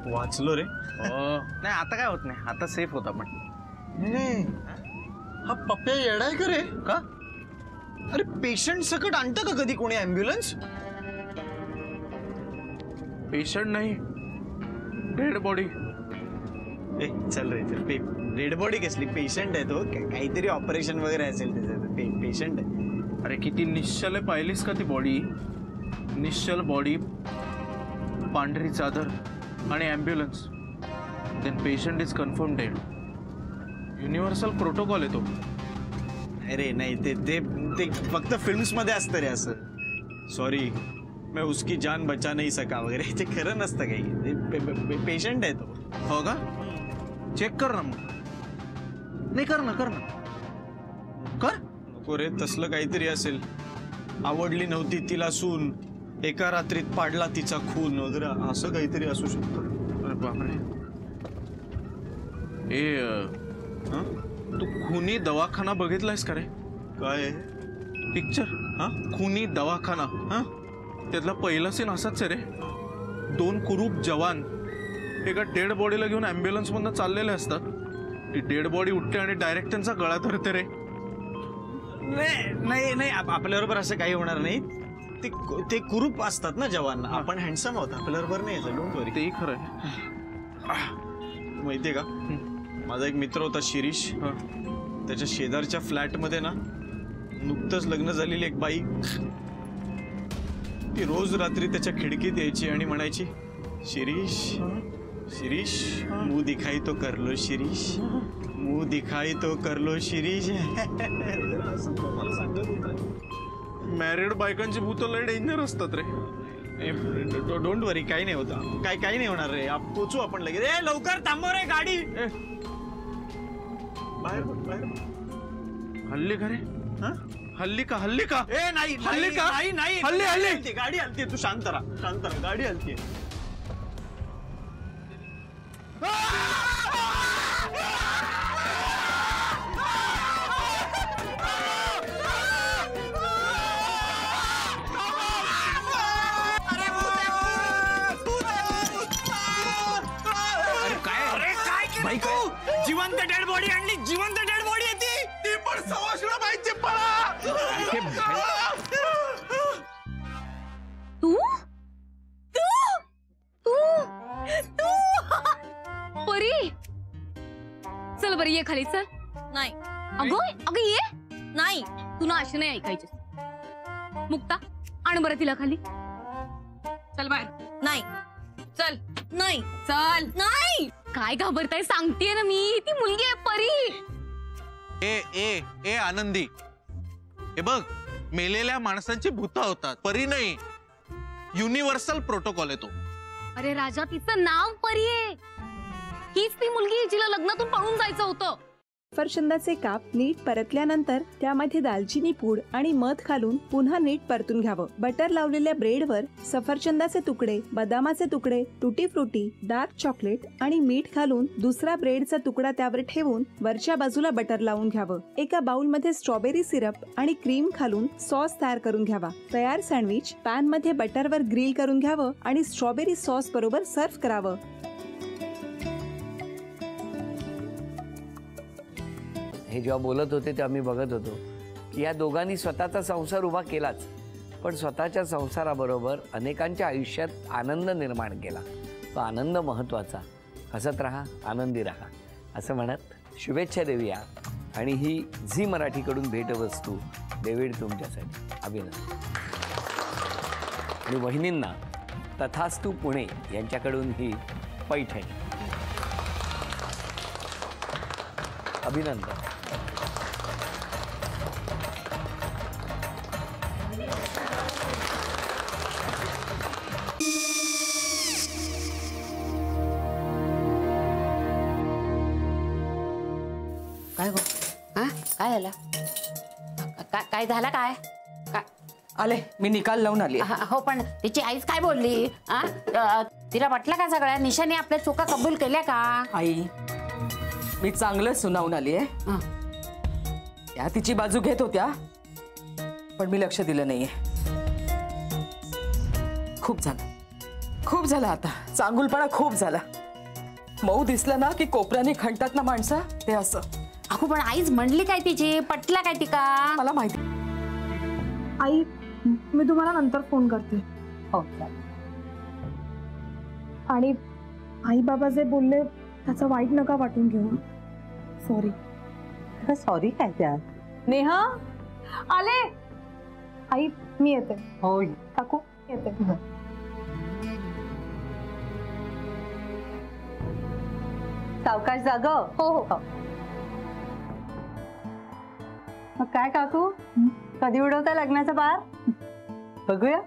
वाचलो रे. नाही आता काय होत नाही, आता सेफ होता. पण नाही हा पप्प्या येडाय का रे? का? अरे पेशंट सकट आणतं का कधी कोणी ॲम्ब्युलन्स? पेशंट नाही, डेड बॉडी. ए चल रे चल. डेड बॉडी कसली? पेशंट आहे तो. काहीतरी ऑपरेशन वगैरे असेल त्याचं. पेशंट आहे. अरे किती निश्चल आहे, पाहिलीस का ती बॉडी? निश्चल बॉडी, पांढरी चादर आणि ambulance. Then patient is confirm dead. Universal protocol आहे तो. अरे नाही ते ते ते फक्त फिल्म्स मध्ये असतं रे असं. सॉरी मैं उसकी जान बचा नहीं सका वगैरे. ते खरं नसतं काही. पेशंट आहे तो. हो का? चेक कर ना मग. नाही कर ना, कर ना, कर. नको रे, तसलं काहीतरी असेल. आवडली नव्हती तिला सून, एका रात्रीत पाडला तिचा खून वगैरे असं काहीतरी असू शकतं. अरे बापरे. तू खुनी दवाखाना बघितलायस का रे? काय पिक्चर? हा, खुनी दवाखाना. हा, त्यातला पहिला सीन असाच आहे रे. 2 कुरूप जवान एका डेड बॉडीला घेऊन ॲम्ब्युलन्स मधनं चाललेले असतात. ती डेड बॉडी उठते आणि डायरेक्ट त्यांचा गळा धरते रे. नाही नाही आपल्याबरोबर असं काही होणार नाही. ते कुरूप असतात ना जवान. आपण हँडसम आहोत, आपल्याबरोबर नाही यायचं. डोंट वरी. तेही खरं आहे. माहितीये का, माझा एक मित्र होता शिरीष. त्याच्या शेजारच्या फ्लॅटमध्ये ना नुकतंच लग्न झालेली एक बाई, ती रोज रात्री त्याच्या खिडकीत यायची आणि म्हणायची, शिरीष शिरीष मुंह दिखाई तो कर लो शिरीष, मुंह दिखाई तो कर लो शिरीष. मॅरिड बायकांची भूत लय डेंजर असतात रे. डोंट वरी, काही नाही होता. काही नाही होणार रे. पोचू आपण लगेच. ए लवकर थांबव रे गाडी. बाहेर बाहेर. हल्ली का रे? हल्ली का? हल्ली का? ए नाही हल्ली का? नाही हल्ली हल्ली. गाडी हलते. तू शांत राहा, शांत राहा. गाडी हलते. जिवंत डेड बॉडी आणली. जिवंत डेड बॉडी येते. ती पण सवाशला पाहिजे. पळा. तू तू तू तू परी, चल बरी ये खाली. चल. नाही अगं अगं ये. नाही तू ना अशी नाही ऐकायची. मुक्ता आण बरं तिला खाली. चल बाहेर. नाही चल. नाही चल. नाही. काय घाबरताय? सांगतेय ना मी, ती मुलगी आहे परी. ए ए ए आनंदी, हे बघ, मेलेल्या माणसांची भूत होतात, परी नाही. युनिव्हर्सल प्रोटोकॉल आहे तो. अरे राजा, तिचं नाव परी आहे. हीच ती मुलगी जिला लग्नातून पळून जायचं होतं. सफरचंदाचे काप नीट परतल्यानंतर त्यामध्ये दालचिनी पूड आणि मध घालून पुन्हा नीट परतून घ्यावं. बटर लावलेल्या ब्रेडवर सफरचंदाचे तुकडे, बदामाचे तुकडे, टुटी फ्रुटी, डार्क चॉकलेट आणि मीठ घालून दुसरा ब्रेडचा तुकडा त्यावर ठेवून वरच्या बाजूला बटर लावून घ्यावं. एका बाउलमध्ये स्ट्रॉबेरी सिरप आणि क्रीम घालून सॉस तयार करून घ्यावा. तयार सँडविच पॅन मध्ये बटरवर ग्रिल करून घ्यावं आणि स्ट्रॉबेरी सॉस बरोबर सर्व्ह करावं. हे जेव्हा बोलत होते तेव्हा मी बघत होतो की या दोघांनी स्वतःचा संसार उभा केलाच, पण स्वतःच्या संसाराबरोबर अनेकांच्या आयुष्यात आनंद निर्माण केला. तो आनंद महत्त्वाचा. हसत राहा, आनंदी राहा असं म्हणत शुभेच्छा देऊया. आणि ही झी मराठीकडून भेटवस्तू डेव्हिड तुमच्यासाठी. अभिनंदन. आणि वहिनींना तथास्तू पुणे यांच्याकडून ही पैठणी. अभिनंदन. काय गो? हा काय झालं? काय झालं? काय आले मी निकाल लावून आली. हो पण तिची आईच काय बोलली? तिला वाटलं का सगळ्या निशाने आपल्या चुका कबूल केल्या का? आई मी चांगलं सुनावून आली आहे. त्या तिची बाजू घेत होत्या पण मी लक्ष दिलं नाहीये. खूप झालं. खूप झाला आता, चांगुलपणा खूप झाला. मऊ दिसलं ना की कोपऱ्याने खणतात ना माणसं, ते असं. अगो पण आईच म्हणली काय तिची, पटला काय ती का? मला माहिती. आई मी तुम्हाला नंतर फोन करते. हो. आणि आई बाबा जे बोलले त्याचं वाईट नका वाटून घेऊ. सॉरी. सॉरी काय त्या? नेहा आले. आई मी येते. हो काकू येते. सावकाश जाग. हो हो. मग काय काकू, कधी उडवता लग्नाचा बार? बघूया.